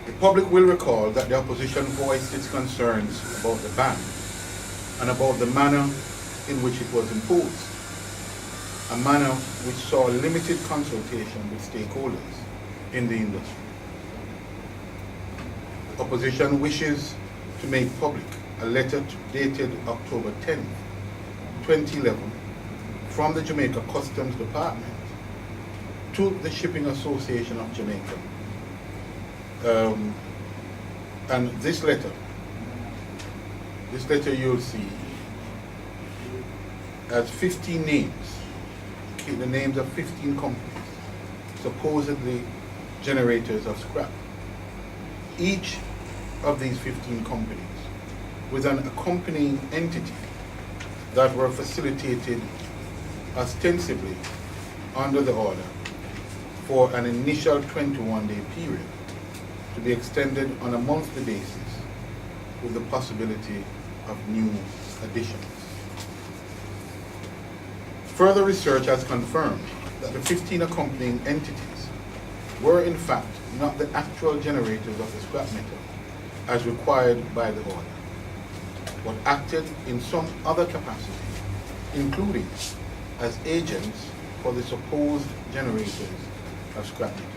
The public will recall that the opposition voiced its concerns about the ban and about the manner in which it was imposed, a manner which saw limited consultation with stakeholders in the industry. The opposition wishes to make public a letter dated October 10, 2011, from the Jamaica Customs Department to the Shipping Association of Jamaica. And this letter you'll see has 15 names, okay, the names of 15 companies, supposedly generators of scrap. Each of these 15 companies with an accompanying entity that were facilitated ostensibly under the order for an initial 21-day period to be extended on a monthly basis with the possibility of new additions. Further research has confirmed that the 15 accompanying entities were in fact not the actual generators of the scrap metal as required by the order, but acted in some other capacity, including as agents for the supposed generators of scrap metal.